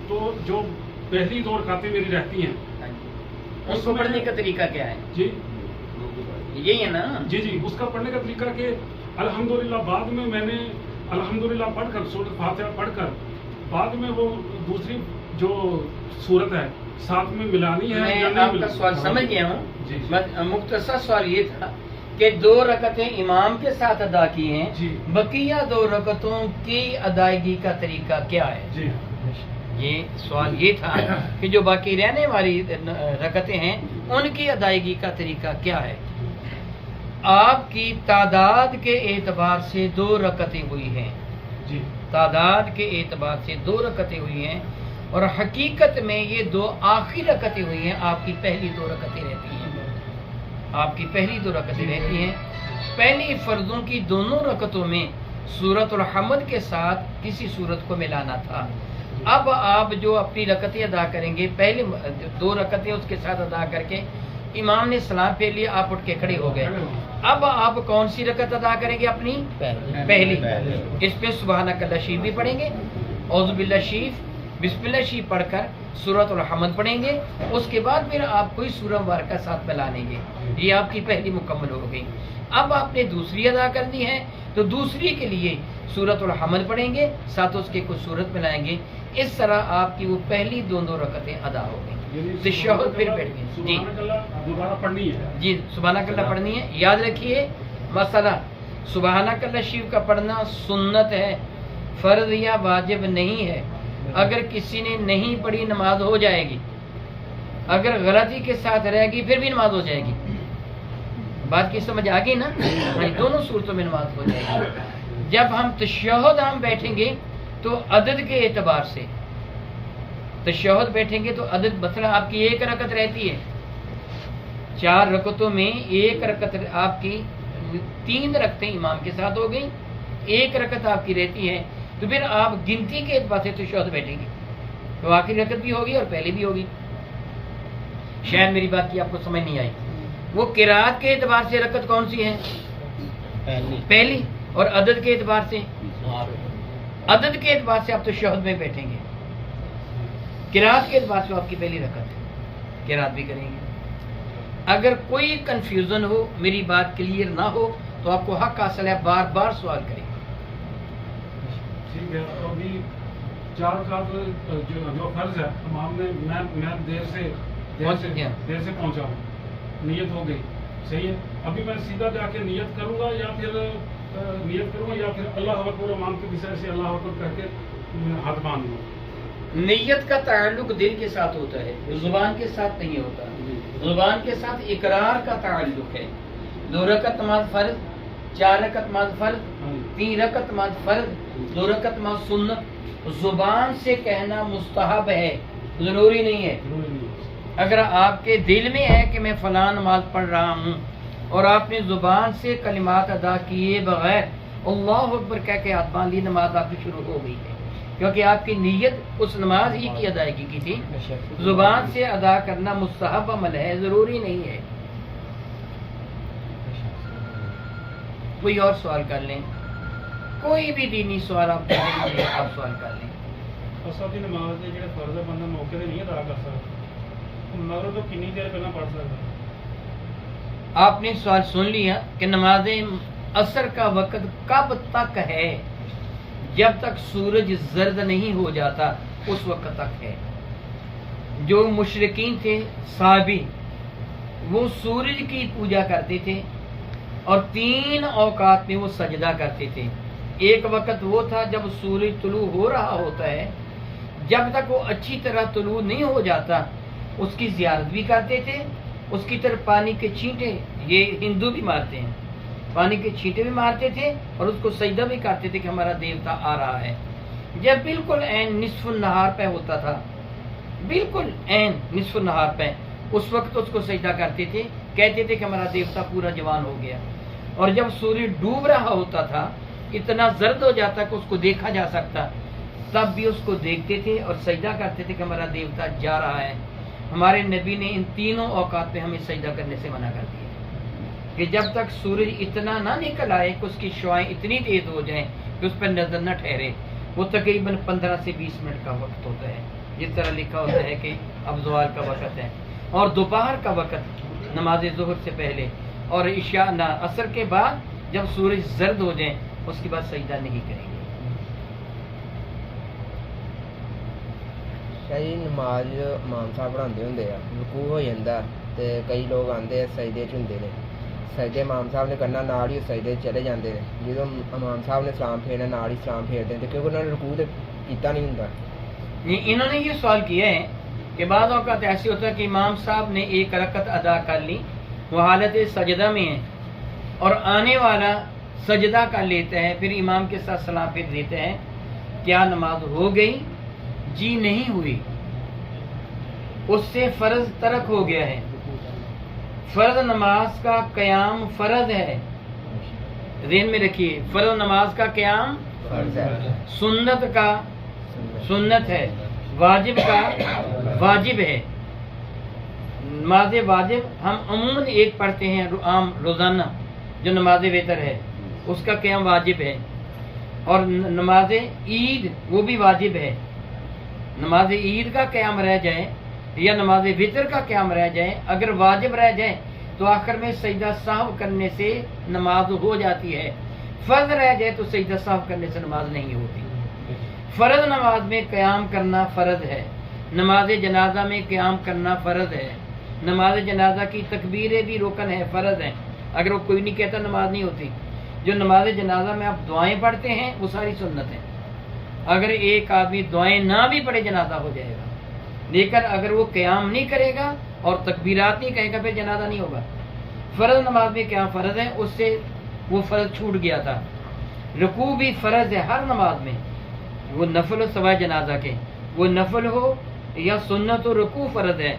तो जो पहली 2 रकातें मेरी रहती हैं उसको पढ़ने का तरीका क्या है? जी यही है ना? जी जी, उसका पढ़ने का तरीका कि अल्हम्दुलिल्लाह बाद में मैंने अल्हम्दुलिल्लाह पढ़कर सूरत फातिहा पढ़कर बाद में वो दूसरी जो सूरत है साथ में मिलानी है या मैं नहीं आपका सवाल समझ गया हूँ। जी। मुख्तसर सवाल ये था कि 2 रकतें इमाम के साथ अदा की हैं, जी। बकिया 2 रकतों की अदायगी का तरीका क्या है? जी ये सवाल ये था कि जो बाकी रहने वाली रकतें हैं उनकी अदायगी का तरीका क्या है? आपकी तादाद के एतबार से 2 रकतें हुई हैं। जी तादाद के एतबार से 2 रकतें हुई हैं और हकीकत में ये 2 आखिरी रकतें हुई हैं। आपकी पहली 2 रकतें रहती हैं, आपकी पहली 2 रकतें रहती हैं। पहली फर्जों की दोनों रकतों में सूरत और हमद के साथ किसी सूरत को मिलाना था। अब आप जो अपनी रकतें अदा करेंगे, पहले 2 रकतें उसके साथ अदा करके इमाम ने सलाम फेर लिया, आप उठ के खड़े हो गए। अब आप कौन सी रकत अदा करेंगे? अपनी पहली। इस पे सुबहानकल्लाह शरीफ भी पढ़ेंगे, औज़ुबिल्लाह शरीफ, बिस्मिल्लाह शरीफ पढ़कर सूरत और हमद पढ़ेंगे। उसके बाद फिर आप कोई सूरह मुबारका साथ मिला लेंगे। ये आपकी पहली मुकम्मल हो गई। अब आपने दूसरी अदा करनी है तो दूसरी के लिए सूरत और हमद पढ़ेंगे, साथ उसके कुछ सूरत मिलाएंगे। इस तरह आपकी वो पहली 2 रकतें अदा हो गई। तशहुद फिर बैठ गए। जी दोबारा पढ़नी है। जी, सुबहानकल्लाह पढ़नी है। याद रखिए मसला, सुबहानकल्लाह शरीफ का पढ़ना सुन्नत है, फर्ज या वाजिब नहीं है। अगर किसी ने नहीं पढ़ी नमाज हो जाएगी, अगर गलती के साथ रहेगी फिर भी नमाज हो जाएगी। बात की समझ आ गई ना? दोनों सूरतों में नमाज हो जाएगी। जब हम तशहुद हम बैठेंगे तो अदद के एतबार से तशहुद बैठेंगे तो अदद मतलब आपकी 1 रकत रहती है। 4 रकतों में 1 रकत आपकी 3 रकतें इमाम के साथ हो गई, 1 रकत आपकी रहती है। तो फिर आप गिनती के एतबार से तशहुद बैठेंगे तो आखिरी रकत भी होगी और पहले भी होगी। शायद मेरी बात की आपको समझ नहीं आई। वो किरात के एतबार से रकत कौन सी है? पहली। और अदद के एतबार से, अदद के एतबार से आप तशहुद में बैठेंगे। किरात के एतबार से आपकी पहली रकत है, किरात भी करेंगे। अगर कोई कंफ्यूजन हो, मेरी बात क्लियर ना हो तो आपको हक हासिल है, बार बार सवाल करें। ठीक है। तो अभी 4 रकात जो फर्ज है इमाम ने, मैं देर से पहुंचा हूँ, नियत हो गई, सही है। अभी मैं सीधा जाके नियत करूंगा या फिर अल्लाह अकबर इमाम के विषय से अल्लाह अकबर करके हाथ बांध लूँ? नियत का ताल्लुक दिल के साथ होता है, जुबान के साथ नहीं होता। जुबान के साथ इकरार का ताल्लुक है। 2 रकत नमाज फर्ज, 4 रकत नमाज फर्ज, 3 रकत नमाज फर्ज, 2 रकत नमाज सुन्नत। जुबान से कहना मुस्तहब है, जरूरी नहीं है। अगर आपके दिल में है कि मैं फलां नमाज पढ़ रहा हूँ और आपने जुबान से कलिमात अदा किए बगैर अल्लाह अकबर कह के हाथ बांध ली, नमाज आपकी शुरू हो गई है, क्योंकि आपकी नीयत उस नमाज ही की अदायगी की थी। जुबान से अदा करना मुस्तहब अमल है, जरूरी नहीं है। कोई और सवाल कर लें, कोई भी दीनी सवाल आप सवाल कर लें। नमाज के जो फर्ज है बंदा मौके पे नहीं अदा कर सकता, मगर तो कितनी देर पहले पढ़ सकता? आपने सवाल सुन लिया कि नमाज असर का वक्त कब तक है? जब तक सूरज जर्द नहीं हो जाता उस वक्त तक है। जो मुशरिकीन थे साबी, वो सूरज की पूजा करते थे और 3 औकात में वो सजदा करते थे। एक वक्त वो था जब सूरज तुलू हो रहा होता है, जब तक वो अच्छी तरह तुलू नहीं हो जाता उसकी ज़ियारत भी करते थे। उसकी तरफ पानी के छींटे, ये हिंदू भी मारते हैं, पानी के छींटे भी मारते थे और उसको सजदा भी करते थे कि हमारा देवता आ रहा है। जब बिल्कुल ऐन निस्फुन नहार पे होता था, बिल्कुल ऐन निस्फुन नहार पे, उस वक्त उसको सजदा करते थे, कहते थे कि हमारा देवता पूरा जवान हो गया। और जब सूर्य डूब रहा होता था, इतना जर्द हो जाता कि उसको देखा जा सकता, तब भी उसको देखते थे और सजदा करते थे कि हमारा देवता जा रहा है। हमारे नबी ने इन 3 औकात में हमें सजदा करने से मना कर दिया कि जब तक सूरज इतना ना निकल आए कि उसकी शुआएं इतनी तेज हो जाएं कि उस पर नजर न ठहरे, वो तकरीबन 15 से 20 मिनट का वक्त होता है, जिस तरह लिखा होता है कि अब ज़वाल का वक़्त है, और दोपहर का वक़्त नमाज ज़ुहर से पहले, और इशा असर के बाद जब सूरज जर्द हो जाए उसके बाद सजदा नहीं करेंगे। शाही नमाज इमाम साहब पढ़ाते होंगे आ, रुकू हो जाता तो कई लोग आते सजदे च होंगे ने, सजदे इमाम साहब ने करना, नाल ही सजदे चले जाते हैं, जो इमाम साहब ने सलाम फेरना नाल ही सलाम फेरते हैं, क्योंकि उन्होंने रुकू तो किया नहीं होंगे। इन्होंने ये सवाल किया है कि बाद औक़ात ऐसे होता है कि इमाम साहब ने एक रकत अदा कर ली, वो हालत सजदा में है, और आने वाला सजदा कर लेता है, फिर इमाम के साथ सलाम फिर देते हैं, क्या नमाज हो गई? जी नहीं हुई, उससे फ़र्ज तरक हो गया है। फ़र्ज नमाज का क़याम फ़र्ज है, ज़हन में रखिए, फ़र्ज नमाज का क़याम फर्ज है, सुन्नत का सुन्नत है, वाजिब का वाजिब है। नमाज वाजिब हम अमूमन एक पढ़ते हैं आम रोज़ाना, जो नमाज वेतर है उसका क़याम वाजिब है, और नमाज ईद वो भी वाजिब है। नमाज ईद का क़याम रह जाए या नमाज वितर का क़याम रह जाए, अगर वाजिब रह जाए तो आखिर में सजदा साहब करने से नमाज हो जाती है, फ़र्ज रह जाए तो सजदा साहब करने से नमाज नहीं होती। फ़र्ज नमाज में क़याम करना फ़र्ज है, नमाज जनाजा में क़याम करना फ़र्ज है, नमाज जनाजा की तकबीरें भी रुकन है, फ़र्ज है, अगर वो कोई नहीं कहता नमाज नहीं होती। जो नमाज जनाजा में आप दुआएं पढ़ते हैं वो सारी सुन्नत है, अगर एक आदमी दुआएं ना भी पढ़े जनाजा हो जाएगा, लेकिन अगर वो क़याम नहीं करेगा और तकबीरात नहीं कहेगा फिर जनाजा नहीं होगा। फ़र्ज नमाज में क्या फ़र्ज है, उससे वो फ़र्ज छूट गया था। रुकू भी फ़र्ज है हर नमाज में, वो नफल हो सवाए जनाजा के, वो नफल हो या सुन्नत हो, रुकू फ़र्ज है,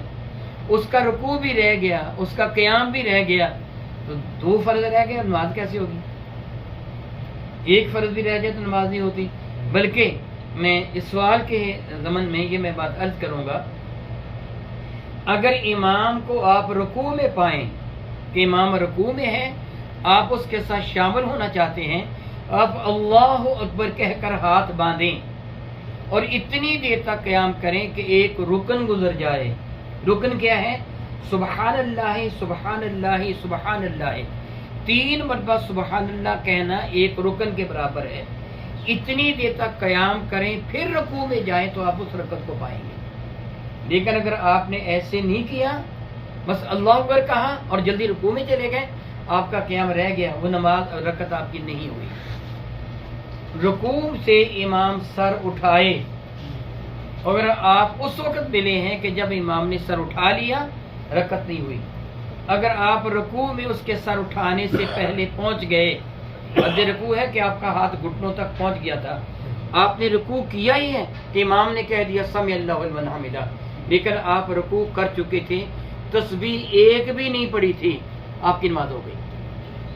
उसका रुकू भी रह गया, उसका क़याम भी रह गया, तो दो फ़र्ज रह गए, नमाज कैसे होगी? एक फ़र्ज भी रह जाए तो नमाज नहीं होती। बल्कि मैं इस सवाल के ज़मन में ये मैं बात अर्ज करूँगा, अगर इमाम को आप रुकू में पाएं कि इमाम रुकू में है, आप उसके साथ शामिल होना चाहते हैं, आप अल्लाह अकबर कहकर हाथ बांधें और इतनी देर तक क़याम करें कि एक रुकन गुजर जाए। रुकन क्या है? सुबहान अल्लाह सुबहान अल्लाह सुबहान अल्लाह, 3 मरतबा सुबहान अल्लाह कहना एक रुकन के बराबर है। इतनी देर तक क़याम करें, फिर रुकू में जाएं तो आप उस रकत को पाएंगे। लेकिन अगर आपने ऐसे नहीं किया, बस अल्लाह अकबर कहा और जल्दी रुकू में चले गए, आपका क़याम रह गया, वो नमाज रकत आपकी नहीं हुई। रुकू से इमाम सर उठाए, अगर आप उस वक्त मिले हैं कि जब इमाम ने सर उठा लिया, रकत नहीं हुई। अगर आप रुकू में उसके सर उठाने से पहले पहुंच गए, अद्दे रुकू है कि आपका हाथ घुटनों तक पहुंच गया था, आपने रुकू किया ही है कि इमाम ने कह दिया समी अल्लाहु लिमन हमिदा, लेकिन आप रुकू कर चुके थे, तस्बीह एक भी नहीं पढ़ी थी, आपकी नमाज हो गई।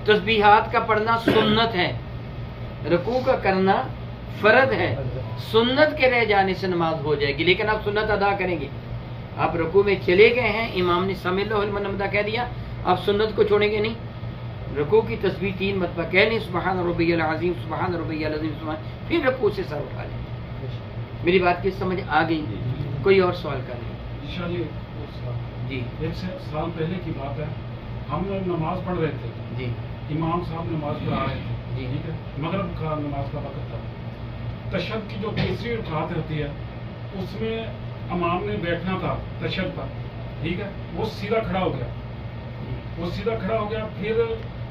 तस्बीहात का पढ़ना सुन्नत है, रुकू का करना फर्ज है, सुन्नत के रह जाने से नमाज हो जाएगी, लेकिन आप सुन्नत अदा करेंगे। आप रुकू में चले गए हैं, इमाम ने समी अल्लाहु लिमन हमिदा कह दिया, आप सुन्नत को छोड़ेंगे नहीं। रुकू की तस्बीह 3 मरतबा कह लें, सुबहान रब्बियल अज़ीम सुबहान रब्बियल अज़ीम सुबहान, फिर रुकू से सर उठा लें। मेरी बात की समझ आ गई? कोई और सवाल कर लें जी। एक साल पहले की बात है, हम नमाज पढ़ रहे थे जी, इमाम साहब नमाज पढ़ा रहे थे जी, ठीक है, मगरिब का नमाज का वक्त था। तशहद की जो तीसरी रकात होती है उसमें इमाम ने बैठना था तशहद पर, ठीक है, वो सीधा खड़ा हो गया, वो सीधा खड़ा हो गया, फिर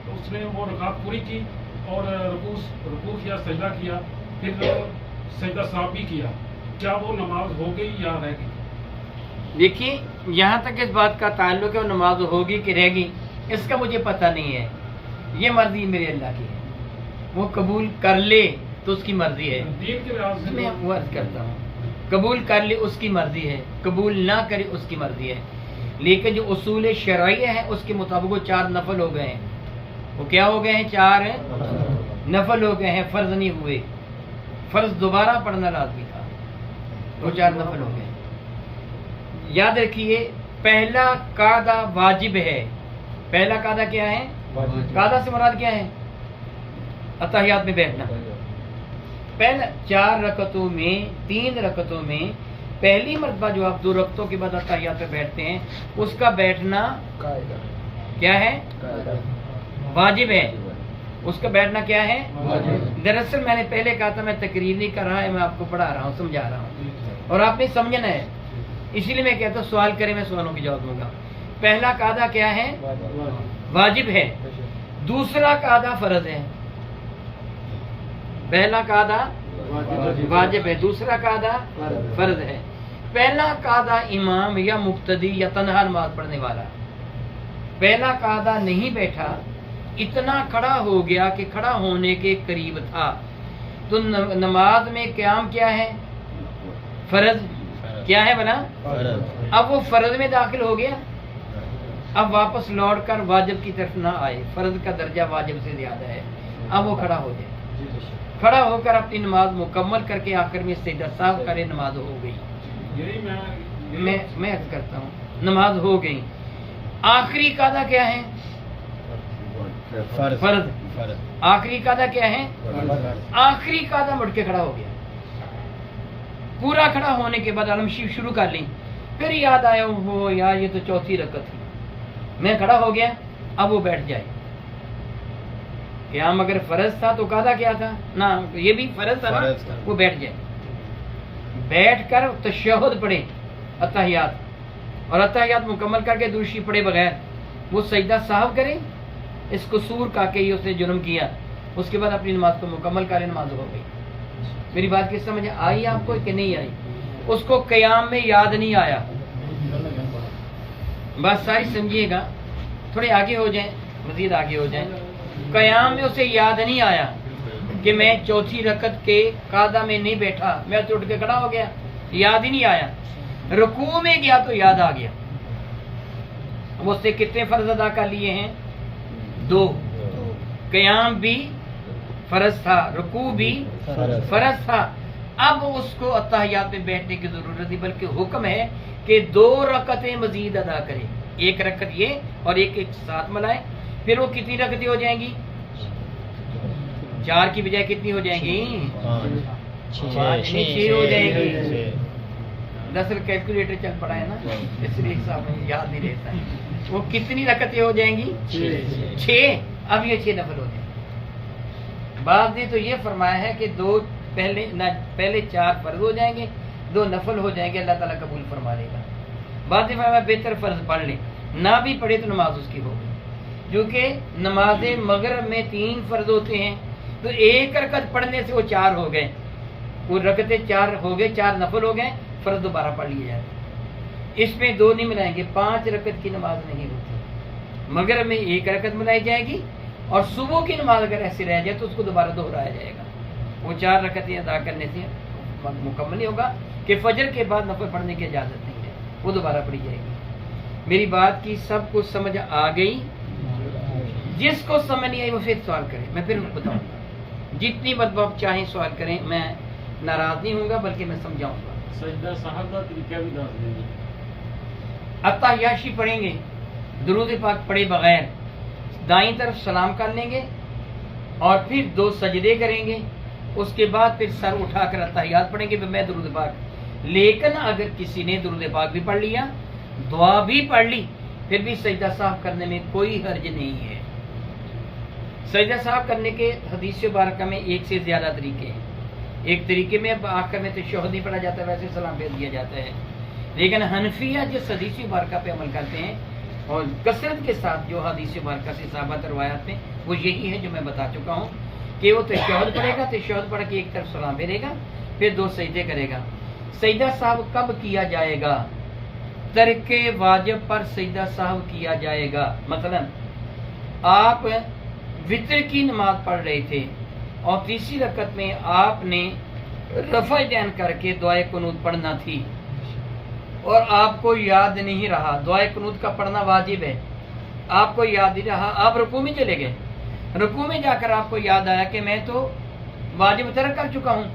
उसने वो रकात पूरी की और रुकू किया, सजदा किया, फिर सजदा साहब भी किया। क्या वो नमाज हो गई या रह गई? देखिए, यहाँ तक इस बात का ताल्लुक है वो नमाज होगी कि रहेगी, इसका मुझे पता नहीं है, ये मर्जी मेरे अल्लाह की है, वो कबूल कर ले तो उसकी मर्जी है। दीन के लिहाज से मैं वो अर्ज करता हूँ, कबूल कर ले उसकी मर्जी है, कबूल ना करे उसकी मर्जी है, लेकिन जो उसूल शरइया है उसके मुताबिक वो 4 नफल हो गए हैं। वो क्या हो गए हैं? 4 नफल हो गए हैं, फर्ज नहीं हुए। फर्ज दोबारा पढ़ना लाजमी था, वो 4 नफल हो गए। याद रखिए, पहला कादा वाजिब है। पहला कादा क्या है? कादा से मुराद क्या है? अत्तहियात में बैठना। पहले 4 रकतों में 3 रकतों में पहली मरतबा जो आप 2 रकतों के बाद अत्तहियात पे बैठते हैं, उसका बैठना क्या है? वाजिब है। उसका बैठना क्या है? दरअसल मैंने पहले कहा था मैं तकरीर नहीं कर रहा है, मैं आपको पढ़ा रहा हूँ, समझा रहा हूँ, और आपने समझना है, इसीलिए मैं कहता हूँ सवाल करें, मैं सवालों की जवाब दूंगा। पहला कायदा क्या है? वाजिब है। दूसरा कायदा फर्ज है। पहला कायदा वाजिब है, दूसरा कायदा फर्ज है। पहला कायदा इमाम या मुक्तदी या तन्हा नमाज पढ़ने वाला, पहला कायदा नहीं बैठा, इतना खड़ा हो गया कि खड़ा होने के करीब था, तो नमाज में क़याम क्या है? फर्ज। क्या है बना? अब वो फर्ज में दाखिल हो गया, अब वापस लौट कर वाजिब की तरफ ना आए, फर्ज का दर्जा वाजिब से ज्यादा है, अब वो खड़ा हो जाए, खड़ा होकर अपनी नमाज मुकम्मल करके आखिर में सजदा साहब करे, नमाज हो गई। यही मैं अर्ज करता हूँ, नमाज हो गई। आखिरी कायदा क्या है? फर्ज। आखिरी कायदा क्या है? आखिरी कायदा मुड़ के खड़ा हो गया। पूरा खड़ा होने के बाद अलमशीर शुरू कर ली, फिर याद आया वो यार ये तो चौथी रकत थी, मैं खड़ा हो गया, अब वो बैठ जाए। क़याम अगर फर्ज था तो कायदा क्या था ना, ये भी फर्ज था ना, वो बैठ जाए। बैठ कर तशहुद पढ़े अत्तहियात, और अत्तहियात मुकम्मल करके दूसरी पढ़े बगैर वो सजदा साहब करे, इस कसूर का के उसने जुर्म किया, उसके बाद अपनी नमाज को मुकम्मल करे, नमाज हो गई। मेरी बात की समझ आई आपको कि नहीं आई? उसको क़याम में याद नहीं आया, बस सारी समझिएगा, थोड़े आगे हो जाएं, मजीद आगे हो जाएं। क़याम में उसे याद नहीं आया कि मैं चौथी रकत के कायदा में नहीं बैठा, मैं तो उठ के खड़ा हो गया, याद ही नहीं आया। रुकू में गया तो याद आ गया। वो उससे कितने फर्ज अदा कर लिए हैं? 2। क़याम भी फर्ज था, रुकू भी फर्ज था। अब उसको अत्तहियात में बैठने की जरूरत नहीं, बल्कि हुक्म है कि 2 रकतें मजीद अदा करे, 1 रकत ये और एक साथ मिलाए, फिर वो कितनी रकतें हो जाएंगी? 4 की बजाय कितनी हो जाएंगी? 6 हो जाएंगी। दरअसल कैलकुलेटर चल पड़ा है ना, इसलिए साहब याद नहीं रहता है। वो कितनी रकतें हो जाएंगी? 6। अब ये 6 नफल हो जाएंगे। बाद ने तो ये फरमाया है कि 2 पहले 4 फर्ज हो जाएंगे, 2 नफल हो जाएंगे, अल्लाह ताला कबूल फरमा लेगा। बाद ने फरमाया बेहतर फर्ज पढ़ ले, ना भी पढ़े तो नमाज उसकी होगी, क्योंकि नमाज मगरिब में 3 फर्ज होते हैं, तो 1 रकत पढ़ने से वो 4 हो गए, वो रकतें 4 हो गए, 4 नफल हो गए, फर्ज दोबारा पढ़ लिए जाते। इसमें 2 नहीं मिलाएंगे, 5 रकत की नमाज नहीं होती। मगरिब में 1 रकत मिलाई जाएगी, और सुबह की नमाज अगर ऐसी रह जाए तो उसको दोबारा दोहराया जाएगा। वो 4 रकतें अदा करने से मुकम्मल नहीं होगा कि फजर के बाद नफल पढ़ने की इजाज़त नहीं है, वो दोबारा पढ़ी जाएगी। मेरी बात की सब कुछ समझ आ गई? जिसको समझ नहीं आई वो फिर सवाल करे, मैं फिर बताऊंगा। जितनी मरतबा आप चाहें सवाल करें, मैं नाराज नहीं हूँगा, बल्कि मैं समझाऊंगा। सजदा साहब का तरीका भी दस देंगे। अत्तहियाशी पढ़ेंगे, दुरूद पाक पढ़े बगैर दाईं तरफ सलाम कर लेंगे, और फिर 2 सजदे करेंगे, उसके बाद फिर सर उठाकर अत्तहियात पढ़ेंगे, मैं दुरूद पाक। लेकिन अगर किसी ने दुरूद पाक भी पढ़ लिया, दुआ भी पढ़ ली, फिर भी सजदा साहब करने में कोई हर्ज नहीं है। सजदा साहब करने के हदीस मुबारक में 1 से ज्यादा तरीके हैं। एक तरीके में आखिर में तशहुद नहीं पढ़ा जाता, वैसे सलाम भेज दिया जाता है, लेकिन हनफिया जिस हदीस मुबारक पे अमल करते हैं और कसरत के साथ जो हदीस मुबारक से साबित रवायात में, वो यही है जो मैं बता चुका हूँ कि वो तशहुद पढ़ेगा, तशहुद पढ़ के एक तरफ सलाम भेजेगा, फिर 2 सजदे करेगा। सजदा साहब कब किया जाएगा? तर्के वाजिब पर सजदा साहब किया जाएगा। मसलन आप वितर की नमाज पढ़ रहे थे और तीसरी रकत में आपने रफ़ा दैन करके दुआए कुनूत पढ़ना थी, और आपको याद नहीं रहा, दुआए कुनूत का पढ़ना वाजिब है, आपको याद नहीं रहा, आप रुकू में चले गए, रुकू में जाकर आपको याद आया कि मैं तो वाजिब तर्क कर चुका हूँ,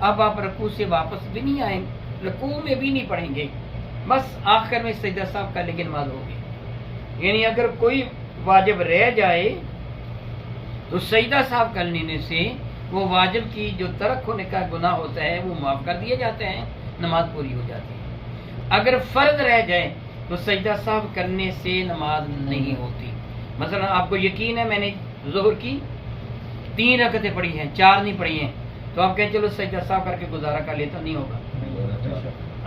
अब आप रुकू से वापस भी नहीं आएंगे, रुकू में भी नहीं पढ़ेंगे, बस आखिर में सजदा साहब कर लेंगे, नमाज होगी। यानी अगर कोई वाजिब रह जाए तो सजदा साहब कर लेने से वो वाजिब की जो तरक होने का गुनाह होता है वो माफ़ कर दिए जाते हैं, नमाज पूरी हो जाती है। अगर फ़र्ज रह जाए तो सजदा साहब करने से नमाज नहीं होती। मसलन आपको यकीन है मैंने ज़ोहर की 3 रकतें पढ़ी हैं, 4 नहीं पढ़ी हैं, तो आप कहें चलो सजदा साहब करके गुजारा कर लेता, नहीं होगा।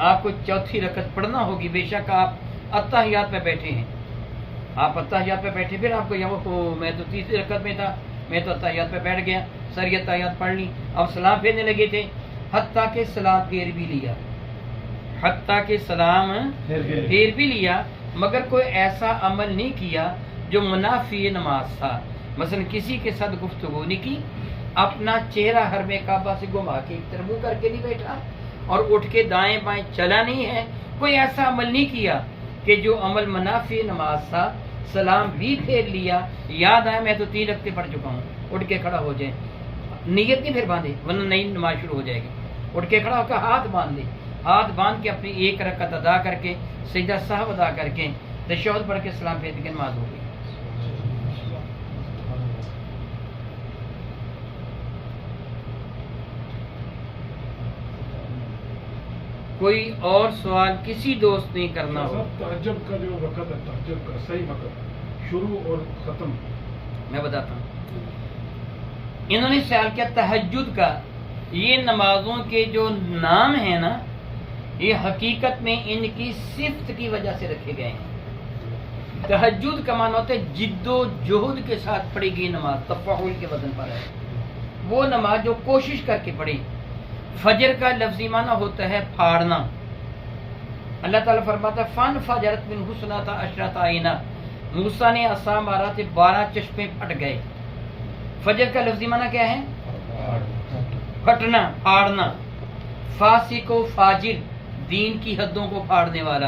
आपको चौथी रकत पढ़ना होगी, बेशक आप अत्तहियात पे बैठे हैं, आप अत्तहियात पे बैठे, फिर आपको यहाँ मैं तो तीसरी रकत में था, मैं तो अत्तहियात पे बैठ गया, सारी अत्तहियात पढ़ ली, अब सलाम फेरने लगे थे, हत्ता के सलाम फेर भी लिया, हत्ता के सलाम फेर भी लिया, मगर कोई ऐसा अमल नहीं किया जो मुनाफी नमाज था। मसलन किसी के साथ गुफ्तगू नहीं की, अपना चेहरा हरमे काबा से घुमा के एक तरफ मुंह करके नहीं बैठा और उठ के दाएं बाएं चला नहीं है, कोई ऐसा अमल नहीं किया कि जो अमल मुनाफी नमाज था। सलाम भी फेर लिया, याद आया मैं तो 3 रकते पढ़ चुका हूँ, उठ के खड़ा हो जाए, नीयत नहीं फिर बांधे वरना नई नमाज शुरू हो जाएगी। उठ के खड़ा होकर हाथ बांध ले, हाथ बांध के अपनी 1 रकत अदा करके सजदा साहब अदा करके तशहुद पढ़ के सलाम फेर के नमाज हो गई। कोई और सवाल किसी दोस्त ने करना हो? तहज्जुद का जो वक़्त है, तहज्जुद का सही वक़्त शुरू और ख़त्म मैं बताता हूँ। इन्होंने सवाल किया तहज्जुद का, ये नमाजों के जो नाम है ना, ये हकीकत में इनकी सिफ्त की वजह से रखे गए हैं। तहज्जुद का माना होता है जिद्दोजहद के साथ पढ़ी गई नमाज, तफ़ाउल के वजन पर है वो नमाज जो कोशिश करके पढ़ी। फजर का लफ्ज़ी माना होता है फाड़ना। अल्लाह ताला फरमाता है फन फजरत मिन हुस्नता अशरत आइना, मूसा ने असा मारा थे 12 चश्मे फट गए। फजर का लफ्ज़ी माना क्या है? फटना, फाड़ना। फासिको फाजिर, दीन की हदों को फाड़ने वाला।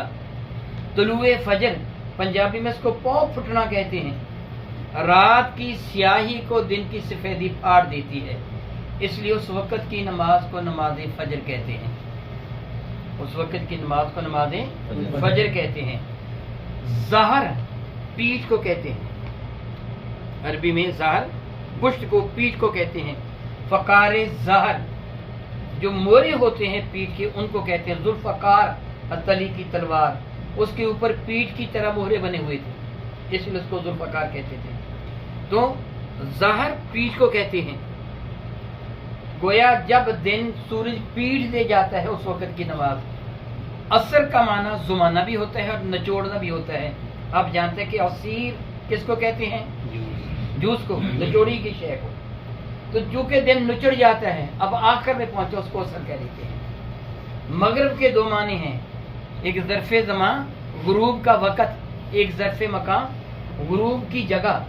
तुलुए फजर, पंजाबी में इसको पौ फुटना कहते हैं। रात की स्याही को दिन की सफेदी फाड़ देती है, इसलिए उस वक़्त की नमाज को नमाज फजर कहते हैं। उस वक़्त की नमाज को नमाज फजर कहते हैं। ज़हर पीठ को कहते हैं, अरबी में ज़हर पुष्ट को, पीठ को कहते हैं। फ़कार ज़हर, जो मोरे होते हैं पीठ के, उनको कहते हैं। ज़ुल्फ़कार, हथेली की तलवार, उसके ऊपर पीठ की तरह मोहरे बने हुए थे, इसलिए उसको ज़ुल्फ़कार कहते थे। तो ज़हर पीठ को कहते हैं। गोया जब दिन सूरज पीठ दे जाता है उस वक़्त की नमाज। असर का माना जुमाना भी होता है और नचोड़ना भी होता है। आप जानते हैं कि असीर किसको कहते हैं? जूस को, नचोड़ी की शय को। तो जो के दिन नुचड़ जाता है, अब आखिर में पहुंचे, उसको असर कह देते हैं। मगरिब के 2 माने हैं, एक ज़र्फ़े ज़मा गुरूब का वक़्त, एक ज़र्फ़े मकान गुरूब की जगह।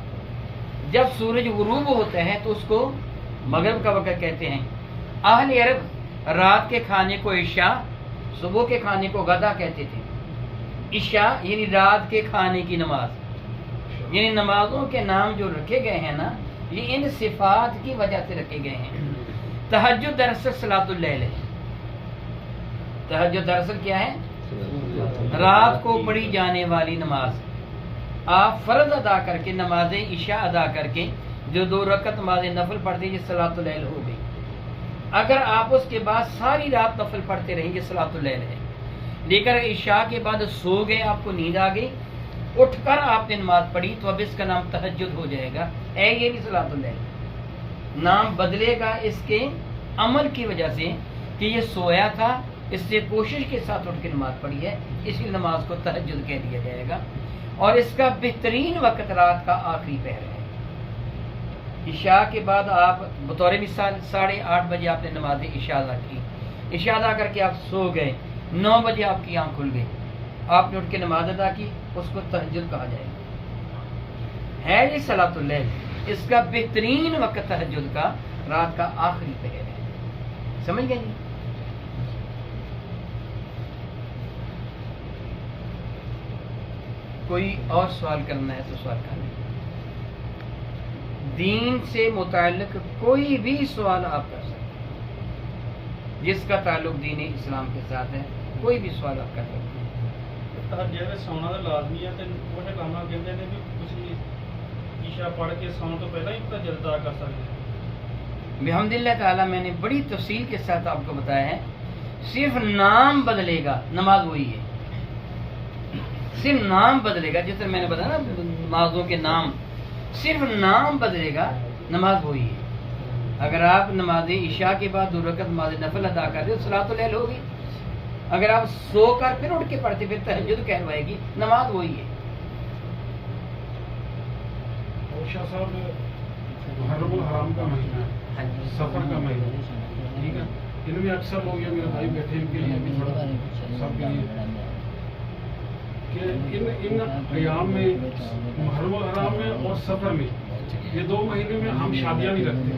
जब सूरज गुरूब होता है तो उसको मगरिब का वक़्त कहते हैं। अहले अरब रात के खाने को इशा, सुबह के खाने को गदा कहते थे। इशा यानी रात के खाने की नमाज। यानी नमाजों के नाम जो रखे गए हैं ना, ये इन सिफात की वजह से रखे गए हैं। तहज्जुद दरअसल सलातुल लैल है। तहज्जुद दरअसल क्या है? रात को पढ़ी जाने वाली नमाज। आप फर्ज अदा करके, नमाज इशा अदा करके जो 2 रकत नमाज नफल पढ़ते हैं, ये सलातुल लैल हो गई। अगर आप उसके बाद सारी रात नफल पढ़ते रहेंगे, सलातुल लैल है। लेकर इशा के बाद सो गए, आपको नींद आ गई, उठकर आपने नमाज पढ़ी, तो अब इसका नाम तहज्जुद हो जाएगा। ये भी सलातुल लैल नाम बदलेगा इसके अमल की वजह से कि ये सोया था, इससे कोशिश के साथ उठ के नमाज पढ़ी है, इसलिए नमाज को तहज्जुद कह दिया जाएगा। और इसका बेहतरीन वक़्त रात का आखिरी पहर है। इशा के बाद आप बतौर मिसाल 8:30 बजे आपने नमाज इशा अदा की, इशा अदा करके आप सो गए, 9 बजे आपकी आँख खुल गई, आपने उठ के नमाज अदा की, उसको तहज्जुद कहा जाएगा। है ये सलातुल लैल, इसका बेहतरीन वक़्त तहज्जुद का रात का आखिरी पहर है। समझ गए जी? कोई और सवाल करना है तो सवाल करना है। दीन से मुताल्लिक कोई भी सवाल आप कर सकते हैं, जिसका ताल्लुक दीन इस्लाम के साथ है, कोई भी सवाल आप कर सकते हैं। जेकर सोना तो लाजमी है, तो वो काम कहते हैं भी कुछ इशा पढ़ के सोने तो पहला ही तहज्जुद अदा कर सकते हैं। बिहम्दिल्लाह ताला मैंने बड़ी तफसील के साथ आपको बताया है, सिर्फ नाम बदलेगा, नमाज वही है, सिर्फ नाम बदलेगा। जिस तरह मैंने बताया ना नमाजों के नाम, सिर्फ नाम बदलेगा, नमाज वही है। अगर आप नमाज इशा के बाद 2 रकअत नमाज नफल अदा कर रहे हो, सलातुल लैल होगी। अगर आप सोकर फिर उठ के पढ़ते फिर तहज्जुद कहलवाएगी, नमाज वही है। शाह साहब, मुहर्रम हराम का महीना है, सफर का महीना, ठीक है, इनमें अक्सर लोग, ये मेरे भाई बैठे इनके लिए भी थोड़ा सबके लिए कि इन अयाम में, मुहर्रम हराम में और सफर में, ये 2 महीने में हम शादियां नहीं रखते,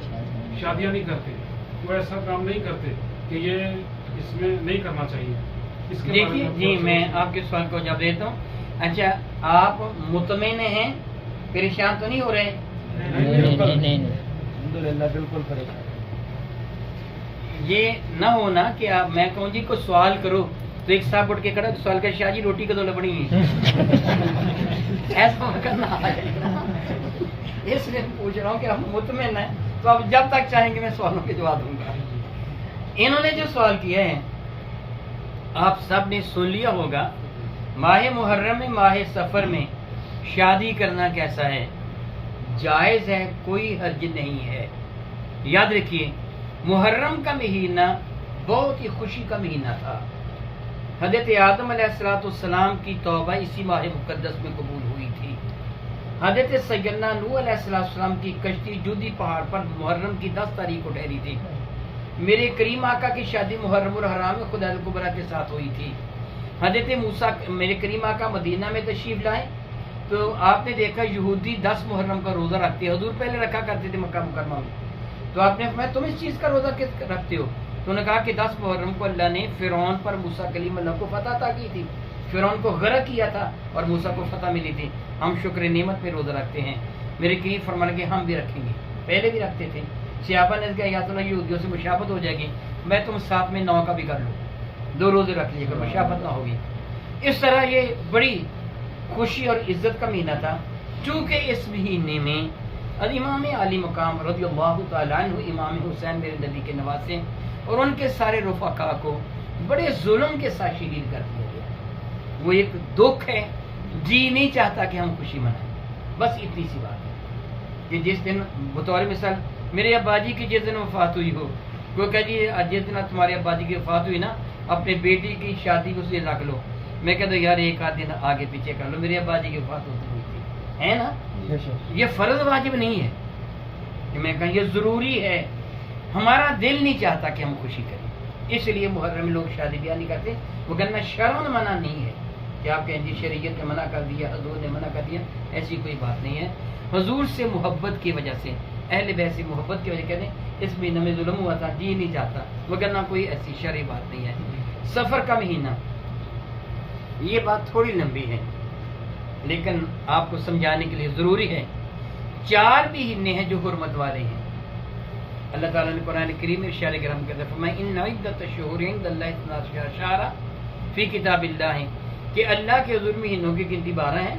शादियां नहीं करते, कोई ऐसा काम नहीं करते कि ये इसमें नहीं करना चाहिए। इसके देखिए जी, मैं आपके सवाल को जवाब देता हूँ। अच्छा, आप मुतमईन हैं, परेशान तो नहीं हो रहे? नहीं, बिल्कुल परेशान। ये ना हो ना कि आप, मैं कहूँ जी कोई सवाल करो तो एक साहब उठ के खड़ा सवाल कर, शाह जी रोटी कदों लबनी है। ऐसा करना आ जाएगा, इसलिए पूछ रहा हूँ कि आप मुतमईन हैं तो आप जब तक चाहेंगे मैं सवालों के जवाब दूंगा। इन्होंने जो सवाल किया है आप सब ने सुन लिया होगा, माह मुहर्रम में, माह सफर में शादी करना कैसा है? जायज़ है, कोई हर्ज नहीं है। याद रखिए, मुहर्रम का महीना बहुत ही खुशी का महीना था। हज़रत आदम अलैहिस्सलाम की तौबा इसी माह मुक़द्दस में कबूल हुई थी। हज़रत सैयदना नूह अलैहिस्सलाम की कश्ती जूदी पहाड़ पर मुहर्रम की 10 तारीख को ठहरी थी। मेरे करीम आका की शादी मुहर्रम उल हराम में खुदा कुबरा के साथ हुई थी। हज़रत मूसा, मेरे करीम आका मदीना में तशरीफ लाए तो आपने देखा यहूदी 10 मुहर्रम का रोज़ा रखते, हुजूर पहले रखा करते थे मक्का मुकरमा में। तो आपने फरमाया तुम इस चीज़ का रोज़ा किस रखते हो? तो उन्होंने कहा कि 10 मुहर्रम को अल्लाह ने फ़िरौन पर मूसा कलीमुल्लाह को फतह अता की थी, फ़िरौन को गर्क किया था और मूसा को फतह मिली थी। हम शुक्र नेमत पे रोज़ा रखते हैं। मेरे करीब फरमाने के हम भी रखेंगे, पहले भी रखते थे। सहाबा ने कहा या तो यहूदियों से मुशाबत हो जाएगी, मैं तुम साथ में 9 का भी कर लो, 2 रोज़े रख लीजिएगा, मुशाबत ना होगी। इस तरह ये बड़ी खुशी और इज्जत का महीना था। चूँकि इस महीने में इमाम आली मकाम रज़ियल्लाहु ताला अन्हु इमाम हुसैन मेरे नबी के नवासे और उनके सारे रफ़ाक़ा को बड़े जुल्म के साथ शहीद कर दिया गया। वो एक दुख है, जी नहीं चाहता कि हम खुशी मनाएं। बस इतनी सी बात है कि जिस दिन बतौर मिसाल मेरे अब्बाजी की जिस दिन वफात हुई हो, कोई कह जी जिस दिन तुम्हारे अब्बाजी की वफात हुई ना, अपने बेटी की शादी को उसे रख लो। मैं कहता यार एक आध दिन आगे पीछे कर लो, मेरी अब्बाजी की वफात होती हुई थी, है ना। ये फर्ज वाजिब नहीं है कि मैं कहूँ ये ज़रूरी है। हमारा दिल नहीं चाहता कि हम खुशी करें, इसलिए मुहर्रम में लोग शादी ब्याह नहीं करते। वो कहना शरअन मना नहीं है कि आप कहें जी शरीयत ने मना कर दिया, हजूर ने मना कर दिया, ऐसी कोई बात नहीं है। हजूर से मोहब्बत की वजह से, अहले बैत से मोहब्बत की वजह कहते हैं इस महीने में जुल्म हुआ था, जी नहीं चाहता, वो कहना कोई ऐसी शरई बात नहीं है। सफ़र का महीना, ये बात थोड़ी लंबी है लेकिन आपको समझाने के लिए ज़रूरी है। 4 महीने हैं जो हुर्मत वाले हैं। अल्लाह ताला ने कुरान करीम में इरशाद करम करता है फरमाया इन्ना इद्दत अश्शुहुरि इंदल्लाहि 12 शहरा फी किताबिल्लाह, कि अल्लाह के हुजूर महीनों की गिनती 12 है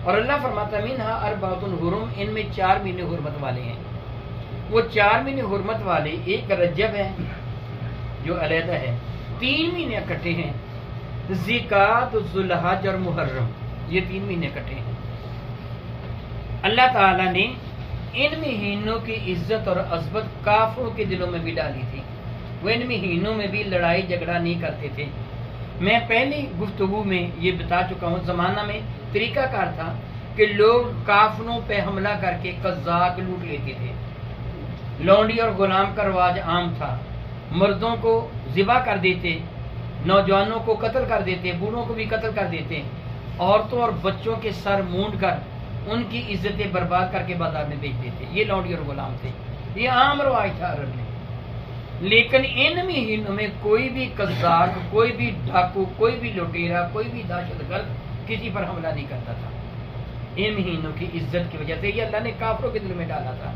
और अल्लाह फरमाता मिनहा अर्बातुन हुरुम, इनमें 4 महीने हुर्मत वाले हैं। वो 4 महीने हुर्मत वाले, एक रजब है जो अलहदा है, 3 महीने इकट्ठे हैं, ज़िकात, ज़ुल्हज और मुहर्रम, ये 3 महीने इकट्ठे हैं। अल्लाह ताला ने इन महीनों की इज्जत और अज़मत काफिरों के दिलों में भी डाली थी। वो इन महीनों में भी लड़ाई झगड़ा नहीं करते थे। मैं पहली गुफ्तगू में ये बता चुका हूँ, ज़माना में तरीकाकार था कि लोग काफिरों पे हमला करके कज़ाक लूट लेते थे। लौंडी और गुलाम का रवाज आम था। मर्दों को ज़िबा कर देते, नौजवानों को कत्ल कर देते, बूढ़ों को भी कत्ल कर देते, औरतों और बच्चों के सर मूंड कर उनकी इज्जतें बर्बाद करके बाजार में बेच देते। ये लौंडी और गुलाम थे, ये आम रवाज था अरब में। लेकिन इन महीनों में कोई भी कज़्ज़ाक, कोई भी डाकू, कोई भी लुटेरा, कोई भी दहशतगर्द किसी पर हमला नहीं करता था। इन महीनों की इज्जत की वजह से ये अल्लाह ने काफिरों के दिल में डाला था।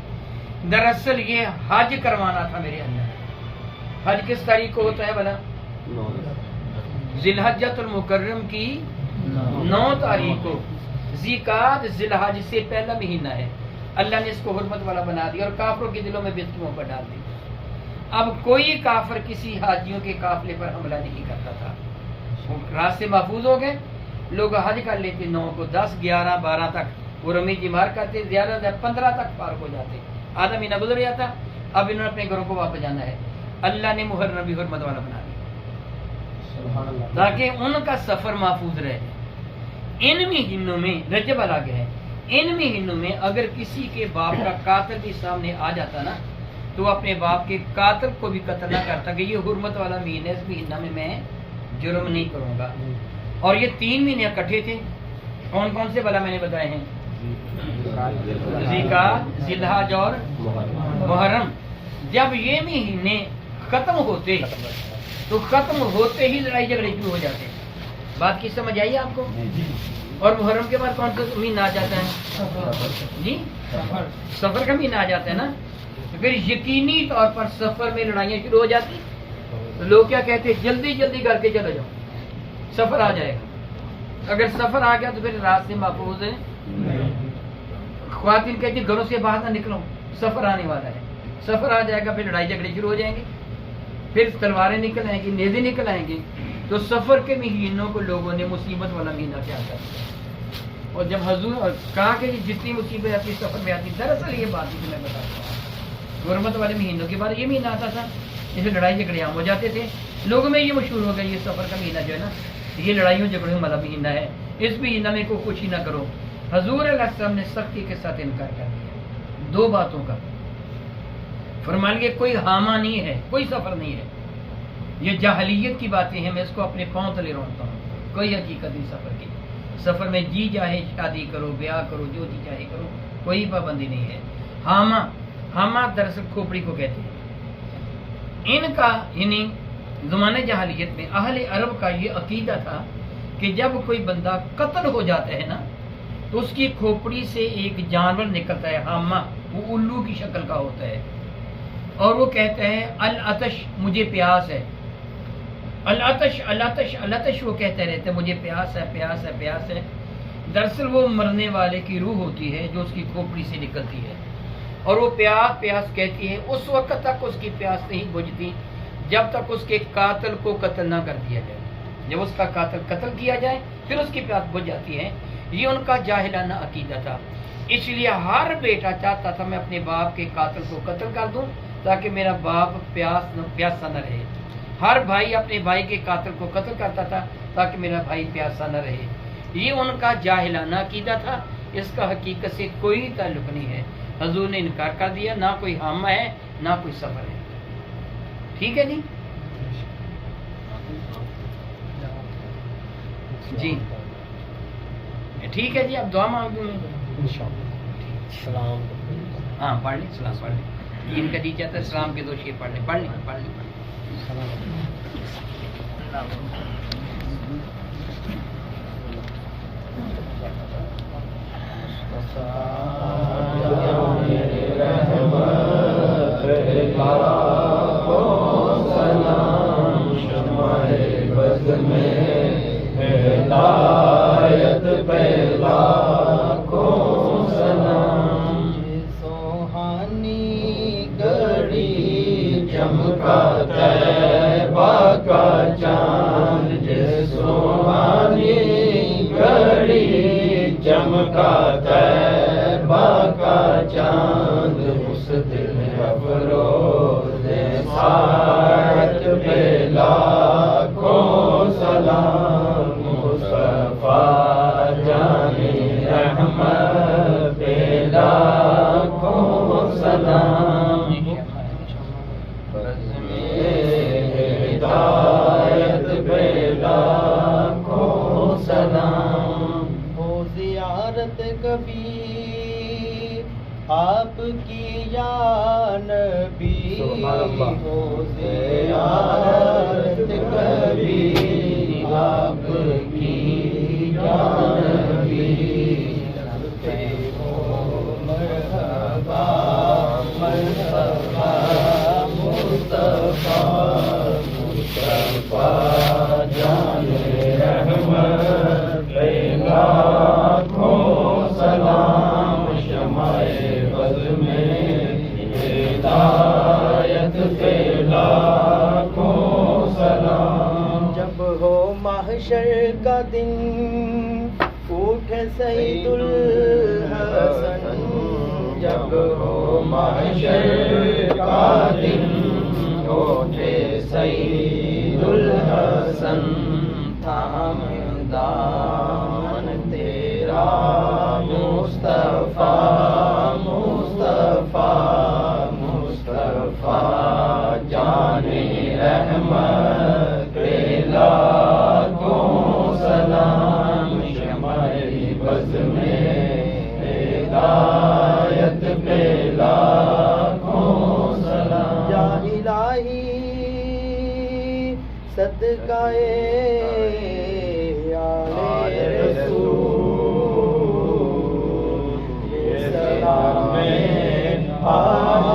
दरअसल ये हज करवाना था मेरे अंदर। हज किस तारीख को होता है भला? ज़िलहज्जतुल मुकर्रम की 9 तारीख को। ज़िकात ज़िलहज से पहला महीना है। اللہ نے اس کو حرمت والا بنا دیا اور کافروں کے دلوں میں بھی اس کی محبت ڈال دی. اب کوئی کافر کسی حاجیوں کے قافلے پر حملہ نہیں کرتا تھا. راستے محفوظ ہو گئے. لوگ حج کر لیتے 9 کو 10 11 12 تک وہ رمی جمار کرتے, زیادہ سے 15 تک پار ہو جاتے. آدھا مہینہ گزر جاتا. اب انہوں نے اپنے گھروں کو واپس جانا ہے. اللہ نے محرم بھی حرمت والا بنا دیا تاکہ ان کا سفر محفوظ رہے. ان مہینوں میں رجب الگ ہے, ان مہینوں میں اگر کسی کے باپ کا قاتل بھی سامنے آ جاتا نا تو اپنے باپ کے قاتل کو بھی قتل نہ کرتا کہ یہ حرمت والا مہینہ, اس مہینہ میں جرم نہیں کروں گا. اور یہ 3 مہینے اکٹھے تھے. کون کون سے بلا میں نے بتائے ہیں؟ ذیقعدہ, ذی الحجہ اور محرم. جب یہ مہینے ختم ہوتے تو ختم ہوتے ہی لڑائی جھگڑے شروع ہو جاتے. بات کی سمجھ آئی آپ کو؟ اور محرم کے بعد کون سا مہینہ آ جاتا ہے جی؟ سفر کا مہینہ آ جاتا ہے نا. پھر یقینی طور پر سفر میں لڑائیاں شروع ہو جاتی. تو لوگ کیا کہتے ہیں؟ جلدی جلدی کر کے چلے جاؤ, سفر آ جائے گا. اگر سفر آ گیا تو پھر رات سے محفوظ ہے. خواتین کہتی ہیں گھروں سے باہر نہ نکلو, سفر آنے والا ہے. سفر آ جائے گا, پھر لڑائی جھگڑے شروع ہو جائیں گے, پھر تلواریں نکل آئیں گی, نیزے نکل آئیں گے. تو سفر کے مہینوں کو لوگوں نے مصیبت والا مہینہ کیا کر دیا. اور جب حضور کہا کہ جتنی مصیبت آتی سفر میں آتی, دراصل یہ بات میں بتاتا ہوں, حرمت والے مہینوں کے بعد یہ مہینہ آتا تھا جس میں لڑائی جھگڑے عام ہو جاتے تھے. لوگوں میں یہ مشہور ہو گیا یہ سفر کا مہینہ جو ہے نا یہ لڑائیوں جھگڑوں والا مہینہ ہے, اس مہینہ میں کوئی خوشی نہ کرو. حضور علیہ السلام نے سختی کے ساتھ انکار کر دیا 2 باتوں کا. فرمان کے کوئی حامہ نہیں ہے, کوئی سفر نہیں ہے. یہ جاہلیت کی باتیں ہیں, میں اس کو اپنے پاؤں تلے روکتا ہوں. کوئی حقیقت نہیں سفر کی. سفر میں جی چاہے شادی کرو, بیاہ کرو, جو جی چاہے کرو, کوئی پابندی نہیں ہے. حامہ دراصل کھوپڑی کو کہتے ہیں. ان کا یعنی زمانے جاہلیت میں اہل عرب کا یہ عقیدہ تھا کہ جب کوئی بندہ قتل ہو جاتا ہے نا تو اس کی کھوپڑی سے ایک جانور نکلتا ہے, حامہ, وہ الو کی شکل کا ہوتا ہے, اور وہ کہتا ہے العطش, مجھے پیاس ہے. العطش العطش العطش وہ کہتے رہتے ہیں مجھے پیاس ہے پیاس ہے پیاس ہے. دراصل وہ مرنے والے کی روح ہوتی ہے جو اس کی کھوپڑی سے نکلتی ہے, اور وہ پیاس پیاس کہتی ہے. اس وقت تک اس کی پیاس نہیں بجھتی جب تک اس کے قاتل کو قتل نہ کر دیا جائے. جب اس کا قاتل قتل کیا جائے پھر اس کی پیاس بجھ جاتی ہے. یہ ان کا جاہلانہ عقیدہ تھا. اس لیے ہر بیٹا چاہتا تھا میں اپنے باپ کے قاتل کو قتل کر دوں تاکہ میرا باپ پیاسا نہ رہے. ہر بھائی اپنے بھائی کے قاتل کو قتل کرتا تھا تاکہ میرا بھائی پیاسا نہ رہے. یہ ان کا جاہلانہ عقیدہ تھا, اس کا حقیقت سے کوئی تعلق نہیں ہے. حضور نے انکار کر دیا, نہ کوئی حامہ ہے نہ کوئی سفر ہے. ٹھیک ہے جی؟ جی ٹھیک ہے جی. اب دعا مانگوں میں سلام. ہاں پڑھ لیں, سلام پڑھ لیں. ان کا جی چاہتا ہے سلام کے 2 شعر پڑھ لیں. پڑھ لیں. چمکا طیبہ کا چاند, اس دل افروز ساعت پہ لاکھوں سلام. مصطفیٰ جان رحمت پہ لاکھوں سلام. ہدایت پہ لاکھوں سلام. زیارت کبھی آپ کی یا نبی ہو, زیارت کبھی آپ کی یا نبی. مرحبا مرحبا مصطفیٰ مصطفیٰ جان رحمت پہ لاکھوں سلام. شمع محشر کا دن اٹھے سید الحسن جب ہو محشر کا دن اٹھے سید الحسن تھام دامن تیرا مصطفیٰ مصطفیٰ مصطفیٰ جان رحمت پہ لاکھوں سلام شمع بز میں ہدایت پہ لاکھوں سلام یا الہی صدقہ آل رسول یہ سلام آج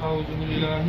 اعوذ باللہ